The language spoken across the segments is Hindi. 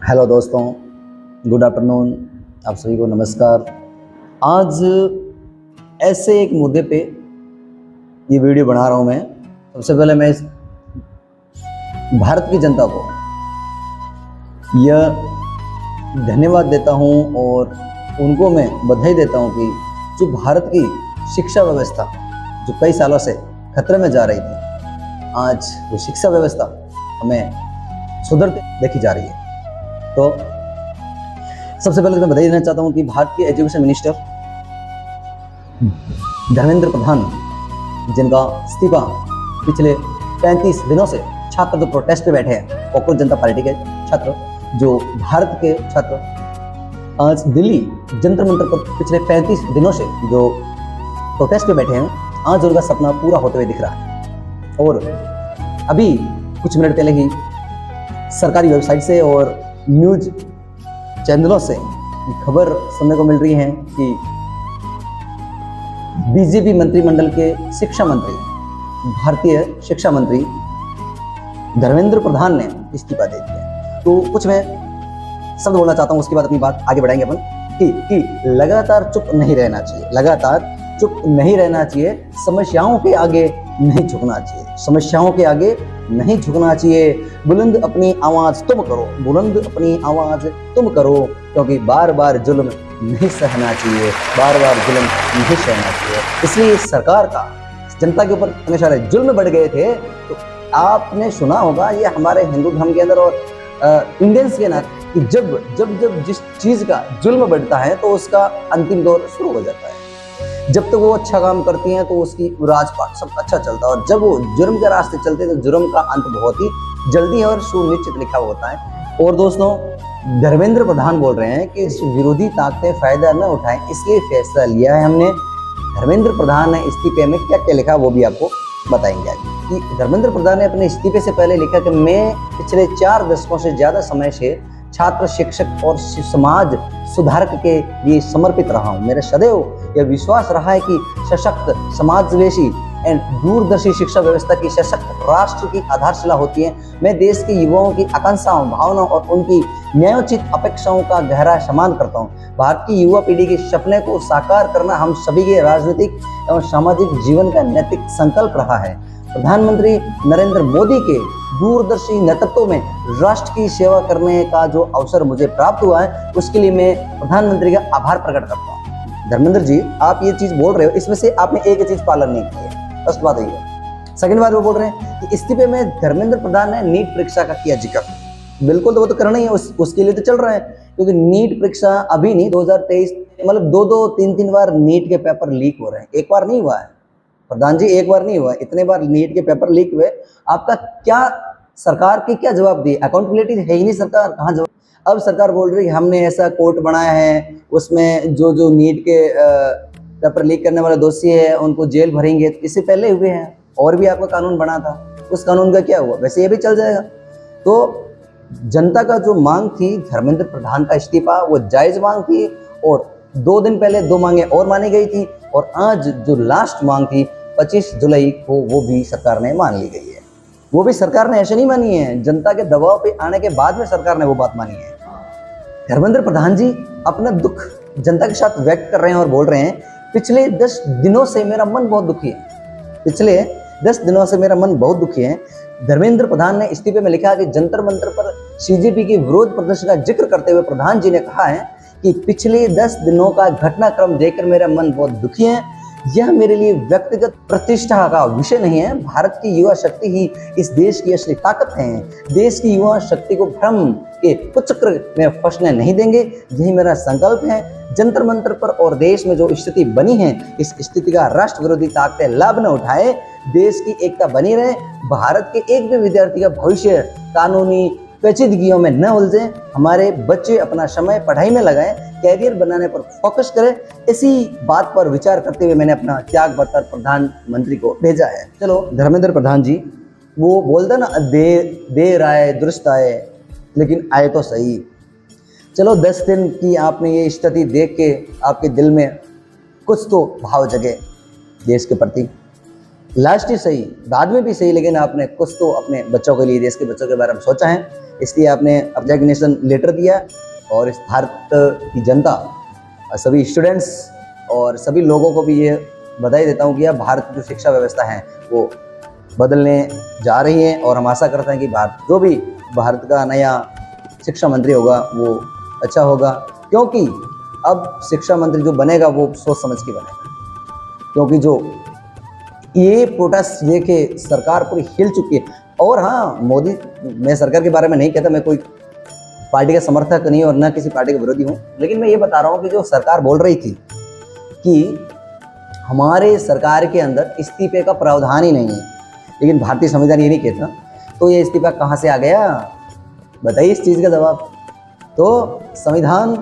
हेलो दोस्तों, गुड आफ्टरनून। आप सभी को नमस्कार। आज ऐसे एक मुद्दे पे ये वीडियो बना रहा हूँ मैं। सबसे पहले मैं भारत की जनता को यह धन्यवाद देता हूँ और उनको मैं बधाई देता हूँ कि जो भारत की शिक्षा व्यवस्था जो कई सालों से खतरे में जा रही थी, आज वो शिक्षा व्यवस्था हमें सुधरते देखी जा रही है। तो सबसे पहले तो मैं बधाई देना चाहता हूं कि भारत के एजुकेशन मिनिस्टर धर्मेंद्र प्रधान, जिनका इस्तीफा पिछले 35 दिनों से छात्र जो प्रोटेस्ट पे बैठे हैं, कांग्रेस जनता पार्टी के छात्र, जो भारत के छात्र आज दिल्ली जंतर मंतर पर पिछले 35 दिनों से जो प्रोटेस्ट पे बैठे हैं, आज उनका सपना पूरा होते हुए दिख रहा है। और अभी कुछ मिनट पहले ही सरकारी वेबसाइट से और न्यूज चैनलों से खबर सुनने को मिल रही है कि बीजेपी मंत्रिमंडल के शिक्षा मंत्री, भारतीय शिक्षा मंत्री धर्मेंद्र प्रधान ने इस्तीफा दे दिया। तो कुछ मैं शब्द बोलना चाहता हूं, उसके बाद अपनी बात आगे बढ़ाएंगे अपन कि लगातार चुप नहीं रहना चाहिए, लगातार चुप नहीं रहना चाहिए, समस्याओं के आगे नहीं झुकना चाहिए, समस्याओं के आगे नहीं झुकना चाहिए। बुलंद अपनी आवाज तुम करो, बुलंद अपनी आवाज तुम करो, क्योंकि बार बार जुल्म नहीं सहना चाहिए, बार बार जुल्म नहीं सहना चाहिए। इसलिए सरकार का जनता के ऊपर हमेशा जुल्म बढ़ गए थे। तो आपने सुना होगा, ये हमारे हिंदू धर्म के अंदर और इंडियंस के अंदर कि जब जब जब जिस चीज का जुल्म बढ़ता है तो उसका अंतिम दौर शुरू हो जाता है। जब तक वो अच्छा काम करती हैं तो उसकी राजपाट सब अच्छा चलता है, और जब वो जुर्म के रास्ते चलते हैं तो जुर्म का अंत बहुत ही जल्दी और सुनिश्चित लिखा होता है। और दोस्तों, धर्मेंद्र प्रधान बोल रहे हैं कि विरोधी ताकतें फायदा न उठाएं, इसलिए फैसला लिया है हमने। धर्मेंद्र प्रधान ने इस्तीफे में क्या क्या लिखा वो भी आपको बताएंगे आज। कि धर्मेंद्र प्रधान ने अपने इस्तीफे से पहले लिखा कि मैं पिछले 4 दशकों से ज्यादा समय से छात्र, शिक्षक और समाज सुधारक के लिए समर्पित रहा हूँ। मेरा सदैव यह विश्वास रहा है कि सशक्त, समाजवेशी एंड दूरदर्शी शिक्षा व्यवस्था की सशक्त राष्ट्र की आधारशिला होती है। मैं देश के युवाओं की आकांक्षाओं, भावनाओं और उनकी न्यायोचित अपेक्षाओं का गहरा सम्मान करता हूँ। भारत की युवा पीढ़ी के सपने को साकार करना हम सभी के राजनीतिक एवं सामाजिक जीवन का नैतिक संकल्प रहा है। प्रधानमंत्री नरेंद्र मोदी के दूरदर्शी नेतृत्व में राष्ट्र की सेवा करने का जो अवसर मुझे प्राप्त हुआ है, उसके लिए मैं प्रधानमंत्री का आभार प्रकट करता हूँ। धर्मेंद्र जी, आप ये चीज बोल रहे हो, इसमें से आपने एक चीज पालन नहीं की है। फर्स्ट बात ये। सेकंड बात वो बोल रहे हैं कि इस्तीफे में धर्मेंद्र प्रधान ने नीट परीक्षा का किया जिक्र। बिल्कुल, तो वो तो करना ही है, उसके लिए तो चल रहा है, क्योंकि नीट परीक्षा अभी नहीं, 2023 मतलब 2-3 बार नीट के पेपर लीक हो रहे हैं। एक बार नहीं हुआ है प्रधान जी, एक बार नहीं हुआ, इतने बार नीट के पेपर लीक हुए। आपका क्या, सरकार की क्या जवाब दी? अकाउंटेबिलिटी है ही नहीं, सरकार कहाँ जवाब? अब सरकार बोल रही है हमने ऐसा कोर्ट बनाया है, उसमें जो जो नीट के पेपर लीक करने वाले दोषी है उनको जेल भरेंगे। इससे पहले हुए हैं, और भी आपका कानून बना था, उस कानून का क्या हुआ? वैसे ये भी चल जाएगा। तो जनता का जो मांग थी धर्मेंद्र प्रधान का इस्तीफा, वो जायज मांग थी, और 2 दिन पहले 2 मांगे और मानी गई थी, और आज जो लास्ट मांग थी 25 जुलाई को, वो भी सरकार ने मान ली गई है। वो भी सरकार ने ऐसे नहीं मानी है, जनता के दबाव पे आने के बाद में सरकार ने वो बात मानी है। धर्मेंद्र प्रधान जी अपना दुख जनता के साथ व्यक्त कर रहे हैं और बोल रहे हैं, पिछले 10 दिनों से मेरा मन बहुत दुखी है, पिछले 10 दिनों से मेरा मन बहुत दुखी है। धर्मेंद्र प्रधान ने इस्तीफे में लिखा कि जंतर मंतर पर सीजेपी के विरोध प्रदर्शन का जिक्र करते हुए प्रधान जी ने कहा है कि पिछले 10 दिनों का घटनाक्रम देखकर मेरा मन बहुत दुखी है। यह मेरे लिए व्यक्तिगत प्रतिष्ठा का विषय नहीं है। भारत की युवा शक्ति ही इस देश की असली ताकत है। देश की युवा शक्ति को भ्रम के कुचक्र में फंसने नहीं देंगे, यही मेरा संकल्प है। जंतर मंतर पर और देश में जो स्थिति बनी है, इस स्थिति का राष्ट्र विरोधी ताकतें लाभ न उठाए, देश की एकता बनी रहे, भारत के एक भी विद्यार्थी का भविष्य कानूनी पेचीदगियों में न उलझे, हमारे बच्चे अपना समय पढ़ाई में लगाएं, कैरियर बनाने पर फोकस करें। इसी बात पर विचार करते हुए मैंने अपना त्याग पत्र प्रधानमंत्री को भेजा है। चलो, धर्मेंद्र प्रधान जी वो बोलते ना, देर आए दुरुस्त आए, लेकिन आए तो सही। चलो, 10 दिन की आपने ये स्थिति देख के आपके दिल में कुछ तो भाव जगे देश के प्रति। लास्ट ही सही, बाद में भी सही, लेकिन आपने कुछ तो अपने बच्चों के लिए, देश के बच्चों के बारे में सोचा है, इसलिए आपने एप्लीकेशन लेटर दिया। और इस भारत की जनता, सभी स्टूडेंट्स और सभी लोगों को भी ये बधाई देता हूँ कि अब भारत की जो शिक्षा व्यवस्था है वो बदलने जा रही है। और हम आशा करते हैं कि जो भी भारत का नया शिक्षा मंत्री होगा वो अच्छा होगा, क्योंकि अब शिक्षा मंत्री जो बनेगा वो सोच समझ के बनेगा। क्योंकि जो ये प्रोटेस्ट लेके सरकार पूरी हिल चुकी है। और हाँ, मोदी, मैं सरकार के बारे में नहीं कहता, मैं कोई पार्टी का समर्थक नहीं और ना किसी पार्टी का विरोधी हूँ, लेकिन मैं ये बता रहा हूँ कि जो सरकार बोल रही थी कि हमारे सरकार के अंदर इस्तीफे का प्रावधान ही नहीं है, लेकिन भारतीय संविधान ये नहीं कहता, तो ये इस्तीफा कहाँ से आ गया? बताइए इस चीज़ का जवाब। तो संविधान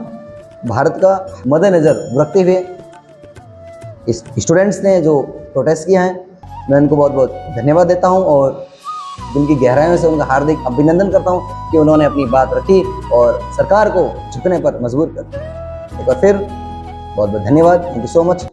भारत का मद्देनजर रखते हुए इस स्टूडेंट्स ने जो प्रोटेस्ट किया है, मैं उनको बहुत बहुत धन्यवाद देता हूं और दिल की गहराइयों से उनका हार्दिक अभिनंदन करता हूं कि उन्होंने अपनी बात रखी और सरकार को झुकने पर मजबूर कर दिया। एक बार फिर बहुत बहुत धन्यवाद। Thank you so much.